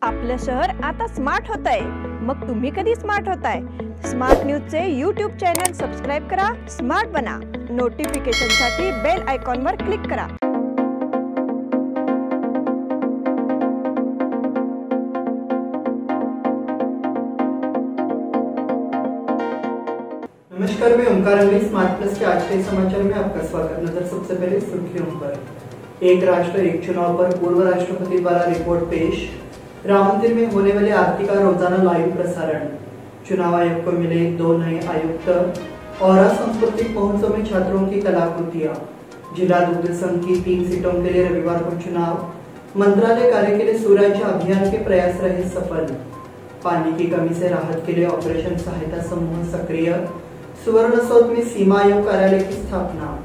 आपलं शहर आता स्मार्ट होत आहे। मग तुम्ही कधी स्मार्ट होताय? स्मार्ट न्यूजचे यूट्यूब चॅनल सबस्क्राइब करा, स्मार्ट बना। नोटिफिकेशनसाठी बेल आयकॉनवर क्लिक करा। नमस्कार, मैं ओमकार अंगड़ी स्मार्ट प्लस के आज के समाचार में आपका स्वागत। नजर सबसे पहले सुर्खियों पर। एक राष्ट्र एक चुनाव पर पूर्व राष्ट्रपति द्वारा रिपोर्ट पेश। राम मंदिर में होने वाले आरती का रोजाना लाइव प्रसारण। चुनाव आयोग को मिले 2 नए आयुक्त। और सांस्कृतिक महोत्सव में छात्रों की कलाकृतियां। जिला दुग्ध संघ की 3 सीटों के लिए रविवार को चुनाव। मंत्रालय कार्य के लिए सुराज्य अभियान के प्रयास रहे सफल। पानी की कमी से राहत के लिए ऑपरेशन सहायता समूह सक्रिय। सुवर्णसौध में सीमा आयोग कार्यालय की स्थापना।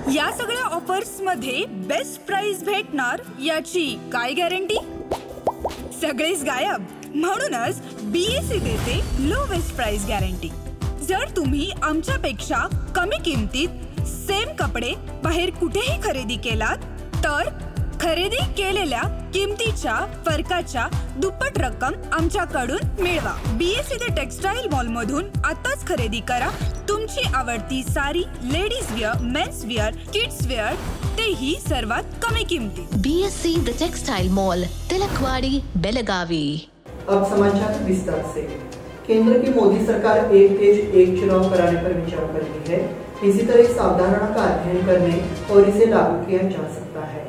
या सगळ्या ऑफर्स मध्ये बेस्ट प्राइस भेटणार याची काय गॅरंटी? सगळेच गायब। म्हणूनच बीएससी देते लोवेस्ट प्राइस गॅरंटी। जर तुम्ही आमच्यापेक्षा कमी किमतीत सेम कपडे बाहेर कुठेही खरेदी केलात तर खरेदी केलेल्या किमतीच्या फरकाच्या दुप्पट रक्कम आमच्याकडून मिळवा। बीएससी द टेक्सटाइल मॉल मधून आताच खरेदी करा तुमची आवडती sari, ladies wear, men's wear, kids wear, तेही सर्वात कमी किमतीत। BSC the textile mall, Tilakwadi, Belagavi. अब समाचार विस्तार से। केंद्र की मोदी सरकार एक देश एक चुनाव कराने पर विचार कर रही है। इसी तरह इस अवधारणा का अध्ययन करने और इसे लागू किया जा सकता है।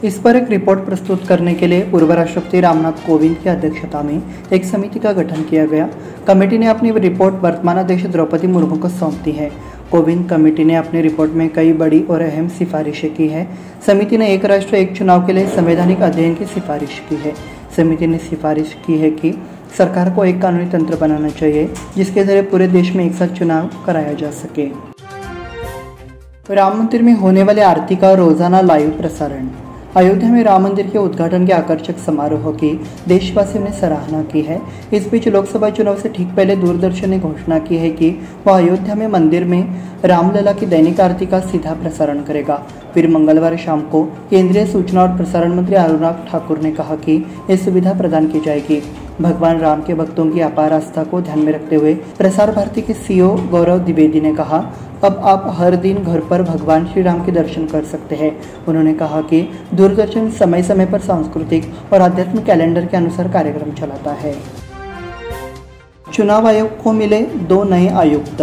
इस पर एक रिपोर्ट प्रस्तुत करने के लिए पूर्व राष्ट्रपति रामनाथ कोविंद की अध्यक्षता में एक समिति का गठन किया गया। कमेटी ने अपनी रिपोर्ट वर्तमान अध्यक्ष द्रौपदी मुर्मू को सौंप दी है। कोविंद कमेटी ने अपनी रिपोर्ट में कई बड़ी और अहम सिफारिशें की है। समिति ने एक राष्ट्र एक चुनाव के लिए संवैधानिक अध्ययन की सिफारिश की है। समिति ने सिफारिश की है कि सरकार को एक कानूनी तंत्र बनाना चाहिए जिसके जरिए पूरे देश में एक साथ चुनाव कराया जा सके। राम मंदिर में होने वाले आरती का रोजाना लाइव प्रसारण। अयोध्या में राम मंदिर के उद्घाटन के आकर्षक समारोह की देशवासियों ने सराहना की है। इस बीच लोकसभा चुनाव से ठीक पहले दूरदर्शन ने घोषणा की है कि वह अयोध्या में मंदिर में रामलला की दैनिक आरती का सीधा प्रसारण करेगा। फिर मंगलवार शाम को केंद्रीय सूचना और प्रसारण मंत्री अनुराग ठाकुर ने कहा कि यह सुविधा प्रदान की जाएगी। भगवान राम के भक्तों की अपार आस्था को ध्यान में रखते हुए प्रसार भारती के सीईओ गौरव द्विवेदी ने कहा, अब आप हर दिन घर पर भगवान श्री राम के दर्शन कर सकते हैं। उन्होंने कहा कि दूरदर्शन समय समय पर सांस्कृतिक और आध्यात्मिक कैलेंडर के अनुसार कार्यक्रम चलाता है। चुनाव आयोग को मिले 2 नए आयुक्त।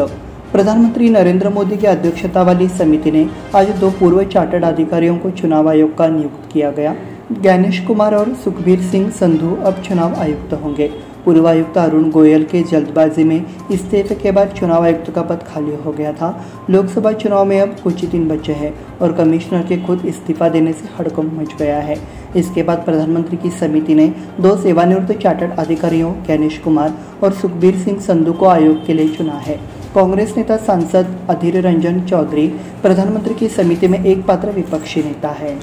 प्रधानमंत्री नरेंद्र मोदी की अध्यक्षता वाली समिति ने आज 2 पूर्व चार्टर्ड अधिकारियों को चुनाव आयोग का नियुक्त किया गया। ज्ञानेश कुमार और सुखबीर सिंह संधू अब चुनाव आयुक्त होंगे। पूर्व आयुक्त अरुण गोयल के जल्दबाजी में इस्तीफे के बाद चुनाव आयुक्त का पद खाली हो गया था। लोकसभा चुनाव में अब कुछ ही दिन बचे हैं और कमिश्नर के खुद इस्तीफा देने से हड़कंप मच गया है। इसके बाद प्रधानमंत्री की समिति ने 2 सेवानिवृत्त चार्टर्ड अधिकारियों ज्ञानेश कुमार और सुखबीर सिंह संधू को आयोग के लिए चुना है। कांग्रेस नेता सांसद अधीर रंजन चौधरी प्रधानमंत्री की समिति में एक पात्र विपक्षी नेता है।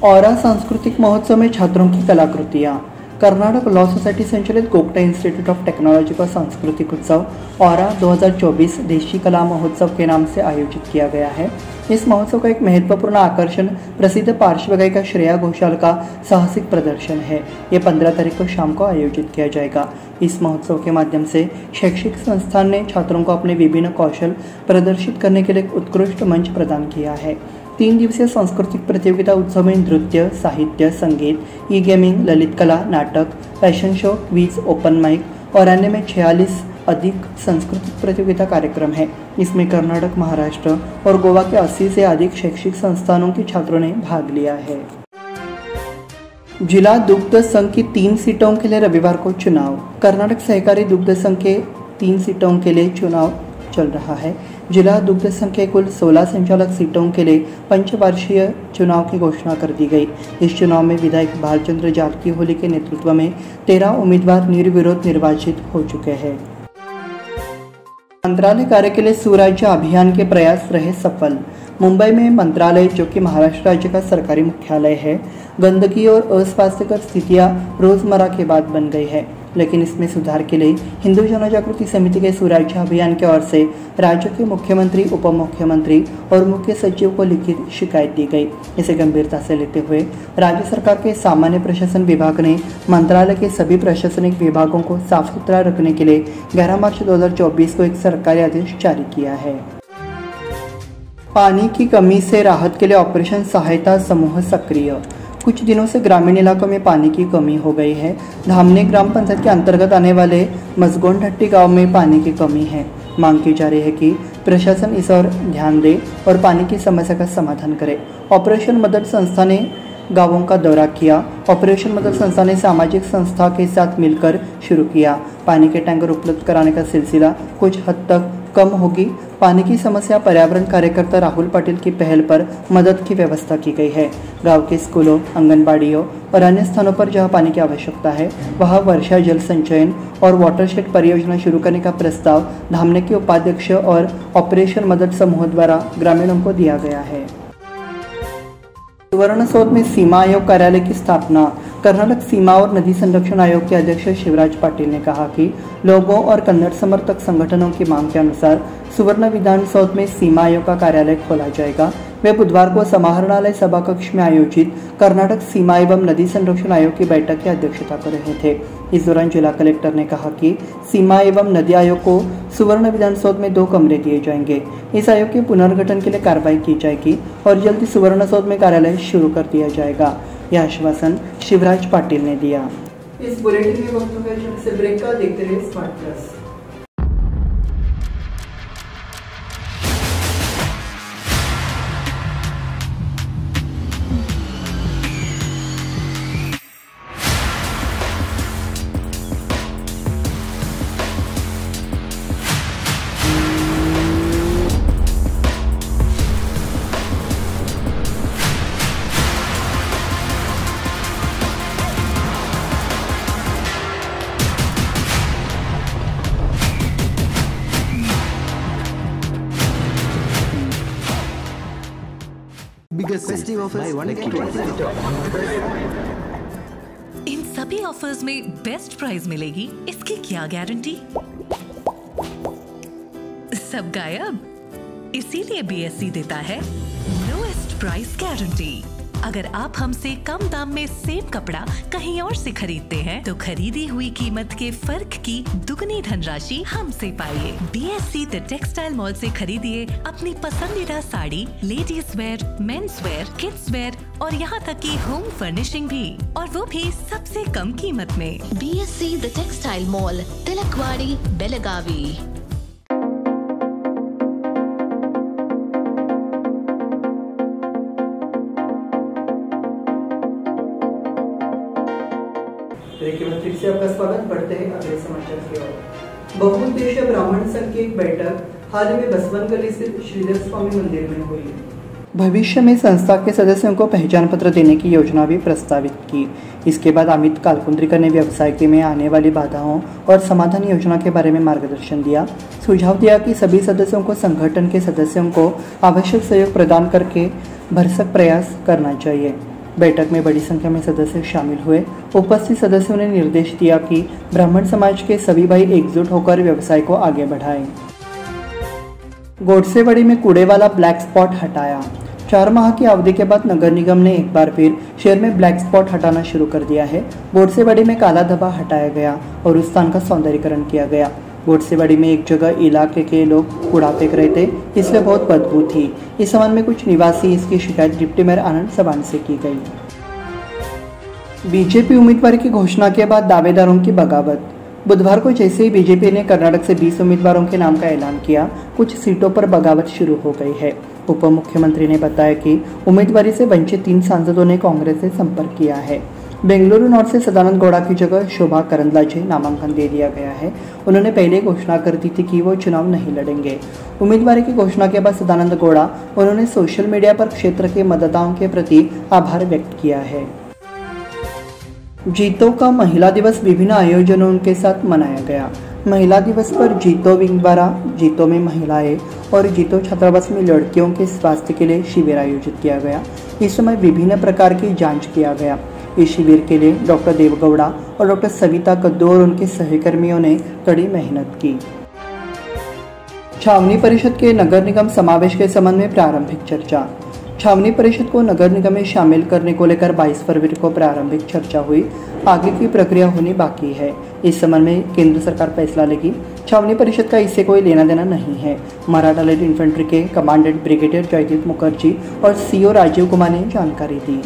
और सांस्कृतिक महोत्सव में छात्रों की कलाकृतियां। कर्नाटक लॉ सोसाइटी संचालित गोगटा इंस्टीट्यूट ऑफ टेक्नोलॉजी का सांस्कृतिक उत्सव ऑरा 2024 देशी कला महोत्सव के नाम से आयोजित किया गया है। इस महोत्सव का एक महत्वपूर्ण आकर्षण प्रसिद्ध पार्श्व गायिका श्रेया घोषाल का साहसिक प्रदर्शन है। ये 15 तारीख को शाम को आयोजित किया जाएगा। इस महोत्सव के माध्यम से शैक्षिक संस्थान ने छात्रों को अपने विभिन्न कौशल प्रदर्शित करने के लिए एक उत्कृष्ट मंच प्रदान किया है। 3 दिवसीय सांस्कृतिक प्रतियोगिता उत्सव में नृत्य, साहित्य, संगीत, ई गेमिंग, ललित कला, नाटक, fashion show, quiz, open mic और अन्य में 46 अधिक सांस्कृतिक प्रतियोगिता कार्यक्रम है। इसमें कर्नाटक, महाराष्ट्र और गोवा के 80 से अधिक शैक्षिक संस्थानों के छात्रों ने भाग लिया है। जिला दुग्ध संघ की 3 सीटों के लिए रविवार को चुनाव। कर्नाटक सहकारी दुग्ध संघ के 3 सीटों के लिए चुनाव चल रहा है। जिला दुग्ध संघ के कुल 16 संचालक सीटों के लिए पंचवार्षीय चुनाव की घोषणा कर दी गई। इस चुनाव में विधायक भालचंद्र जारकीहोली के नेतृत्व में 13 उम्मीदवार निर्विरोध निर्वाचित हो चुके हैं। मंत्रालय कार्य के लिए सुराज्य अभियान के प्रयास रहे सफल। मुंबई में मंत्रालय, जो कि महाराष्ट्र राज्य का सरकारी मुख्यालय है, गंदगी और अस्वास्थ्यकर स्थितियां रोजमर्रा की बात बन गई है। लेकिन इसमें सुधार के लिए हिंदू जनजागृति समिति के सुराज्य अभियान की ओर से राज्य के मुख्यमंत्री, उप मुख्यमंत्री और मुख्य सचिव को लिखित शिकायत दी गई। इसे गंभीरता से लेते हुए राज्य सरकार के सामान्य प्रशासन विभाग ने मंत्रालय के सभी प्रशासनिक विभागों को साफ सुथरा रखने के लिए 11 मार्च 2024 को एक सरकारी आदेश जारी किया है। पानी की कमी से राहत के लिए ऑपरेशन सहायता समूह सक्रिय। कुछ दिनों से ग्रामीण इलाकों में पानी की कमी हो गई है। धामने ग्राम पंचायत के अंतर्गत आने वाले मसगोंडहट्टी गांव में पानी की कमी है। मांग की जा रही है कि प्रशासन इस ओर ध्यान दे और पानी की समस्या का समाधान करे। ऑपरेशन मदद संस्था ने गांवों का दौरा किया। ऑपरेशन मदद संस्था ने सामाजिक संस्था के साथ मिलकर शुरू किया। पानी के टैंकर उपलब्ध कराने का सिलसिला कुछ हद तक कम होगी। पानी की समस्या पर्यावरण कार्यकर्ता राहुल पाटिल की पहल पर मदद की व्यवस्था की गई है। गांव के स्कूलों, आंगनबाड़ियों और अन्य स्थानों पर जहां पानी की आवश्यकता है वहां वर्षा जल संचयन और वाटरशेड परियोजना शुरू करने का प्रस्ताव धामने के उपाध्यक्ष और ऑपरेशन मदद समूह द्वारा ग्रामीणों को दिया गया है। सुवर्णसौध में सीमा आयोग कार्यालय की स्थापना। कर्नाटक सीमा और नदी संरक्षण आयोग के अध्यक्ष शिवराज पाटिल ने कहा कि लोगों और कन्नड़ समर्थक संगठनों की मांग के अनुसार सुवर्ण विधानसौध में सीमा आयोग का कार्यालय खोला जाएगा। वे बुधवार को समाहरणालय सभा कक्ष में आयोजित कर्नाटक सीमा एवं नदी संरक्षण आयोग की बैठक की अध्यक्षता कर रहे थे। इस दौरान जिला कलेक्टर ने कहा कि सीमा एवं नदी आयोग को सुवर्ण विधानसौध में 2 कमरे दिए जाएंगे। इस आयोग के पुनर्गठन के लिए कार्रवाई की जाएगी और जल्द सुवर्णसौध में कार्यालय शुरू कर दिया जाएगा। यह आश्वासन शिवराज पाटिल ने दिया। इस बुलेटिन में वक्त से ब्रेक का देखते रहिए स्मार्ट प्लस। इन सभी ऑफर्स में बेस्ट प्राइस मिलेगी, इसकी क्या गारंटी? सब गायब। इसीलिए बीएससी देता है लोएस्ट प्राइस गारंटी। अगर आप हमसे कम दाम में सेम कपड़ा कहीं और से खरीदते हैं तो खरीदी हुई कीमत के फर्क की दुगनी धनराशि हमसे पाइए। बीएससी द टेक्सटाइल मॉल से खरीदिए अपनी पसंदीदा sari, ladies wear, men's wear, kids where और यहाँ तक की होम फर्निशिंग भी, और वो भी सबसे कम कीमत में। BSC the textile mall, Tilakwadi, Belagavi. फिर से आपका स्वागत। बढ़ते हैं अगले समाचार की ओर। बहुउद्देशीय ब्राह्मण संघ की एक बैठक हाल ही में बसवनगली स्थित श्रीधर स्वामी मंदिर में हुई। भविष्य में संस्था के सदस्यों को पहचान पत्र देने की योजना भी प्रस्तावित की। इसके बाद अमित कालकुंद्रिकर ने व्यवसाय में आने वाली बाधाओं और समाधान योजना के बारे में मार्गदर्शन दिया। सुझाव दिया कि सभी सदस्यों को संगठन के सदस्यों को आवश्यक सहयोग प्रदान करके भरसक प्रयास करना चाहिए। बैठक में बड़ी संख्या में सदस्य शामिल हुए। उपस्थित सदस्यों ने निर्देश दिया कि ब्राह्मण समाज के सभी भाई एकजुट होकर व्यवसाय को आगे बढ़ाएं। गोडसेवाड़ी में कूड़े वाला ब्लैक स्पॉट हटाया। 4 माह की अवधि के बाद नगर निगम ने एक बार फिर शहर में ब्लैक स्पॉट हटाना शुरू कर दिया है। गोडसेवाड़ी में काला धब्बा हटाया गया और उस स्थान का सौंदर्यीकरण किया गया। गोडसेवाड़ी में एक जगह इलाके के लोग कूड़ा फेंक रहे थे, इसलिए बहुत बदबू थी। इस संबंध में कुछ निवासी इसकी शिकायत डिप्टी मेयर आनंद सबान से की गई। बीजेपी उम्मीदवार की घोषणा के बाद दावेदारों की बगावत। बुधवार को जैसे ही बीजेपी ने कर्नाटक से 20 उम्मीदवारों के नाम का ऐलान किया, कुछ सीटों पर बगावत शुरू हो गई है। उप मुख्यमंत्री ने बताया कि उम्मीदवारी से वंचित 3 सांसदों ने कांग्रेस से संपर्क किया है। बेंगलुरु नॉर्थ से सदानंद गौड़ा की जगह शोभा करंदलाजे नामांकन दे दिया गया है। उन्होंने पहले घोषणा कर दी थी कि वो चुनाव नहीं लड़ेंगे। उम्मीदवारी की घोषणा के बाद सदानंद गौड़ा उन्होंने सोशल मीडिया पर क्षेत्र के मतदाताओं के प्रति आभार व्यक्त किया है। जीतो का महिला दिवस विभिन्न आयोजनों के साथ मनाया गया। महिला दिवस पर जीतो विंग द्वारा जीतो में महिलाएं और जीतो छात्रावास में लड़कियों के स्वास्थ्य के लिए शिविर आयोजित किया गया। इस समय विभिन्न प्रकार की जांच किया गया। इस शिविर के लिए डॉक्टर देवगौड़ा और डॉक्टर सविता कद्दू और उनके सहकर्मियों ने कड़ी मेहनत की। छावनी परिषद के नगर निगम समावेश के संबंध में प्रारंभिक चर्चा। छावनी परिषद को नगर निगम में शामिल करने को लेकर 22 फरवरी को प्रारंभिक चर्चा हुई। आगे की प्रक्रिया होनी बाकी है। इस संबंध में केंद्र सरकार फैसला लेगी। छावनी परिषद का इससे कोई लेना देना नहीं है। मराठा लाइट इन्फेंट्री के कमांडेंट ब्रिगेडियर जयदीप मुखर्जी और सीओ राजीव कुमार ने जानकारी दी।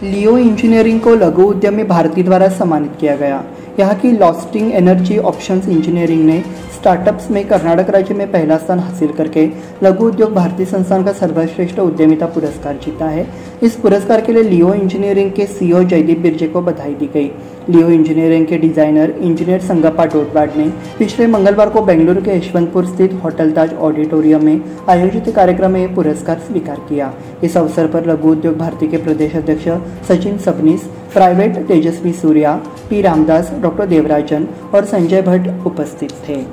लियो इंजीनियरिंग को लघु उद्यमी भारती द्वारा सम्मानित किया गया। यहाँ की लॉस्टिंग एनर्जी ऑप्शंस इंजीनियरिंग ने स्टार्टअप्स में कर्नाटक राज्य में पहला स्थान हासिल करके लघु उद्योग भारती संस्थान का सर्वश्रेष्ठ उद्यमिता पुरस्कार जीता है। इस पुरस्कार के लिए लियो इंजीनियरिंग के सीईओ जयदीप बिरजे को बधाई दी गई। लियो इंजीनियरिंग के डिजाइनर इंजीनियर संगप्पा डोडवाड ने पिछले मंगलवार को बेंगलुरु के यशवंतपुर स्थित होटल ताज ऑडिटोरियम में आयोजित कार्यक्रम में यह पुरस्कार स्वीकार किया। इस अवसर पर लघु उद्योग भारती के प्रदेश अध्यक्ष Sachin Sabnis, private Tejasvi Surya, P Ramdas, doctor Devarajan और संजय भट्ट उपस्थित थे।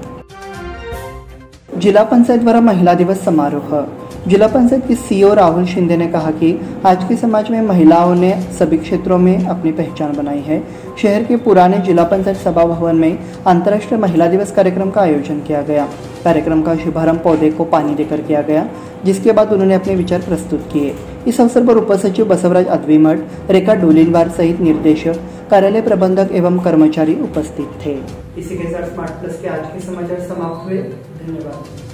जिला पंचायत द्वारा महिला दिवस समारोह। जिला पंचायत के सीईओ राहुल शिंदे ने कहा कि आज के समाज में महिलाओं ने सभी क्षेत्रों में अपनी पहचान बनाई है। शहर के पुराने जिला पंचायत सभा भवन में अंतर्राष्ट्रीय महिला दिवस कार्यक्रम का आयोजन किया गया। कार्यक्रम का शुभारंभ पौधे को पानी देकर किया गया, जिसके बाद उन्होंने अपने विचार प्रस्तुत किए। इस अवसर पर उपसचिव बसवराज अद्विमठ, रेखा डोलिनवार सहित निर्देशक, कार्यालय प्रबंधक एवं कर्मचारी उपस्थित थे। इसी के साथ स्मार्ट प्लस के आज के समाचार समाप्त हुए। धन्यवाद।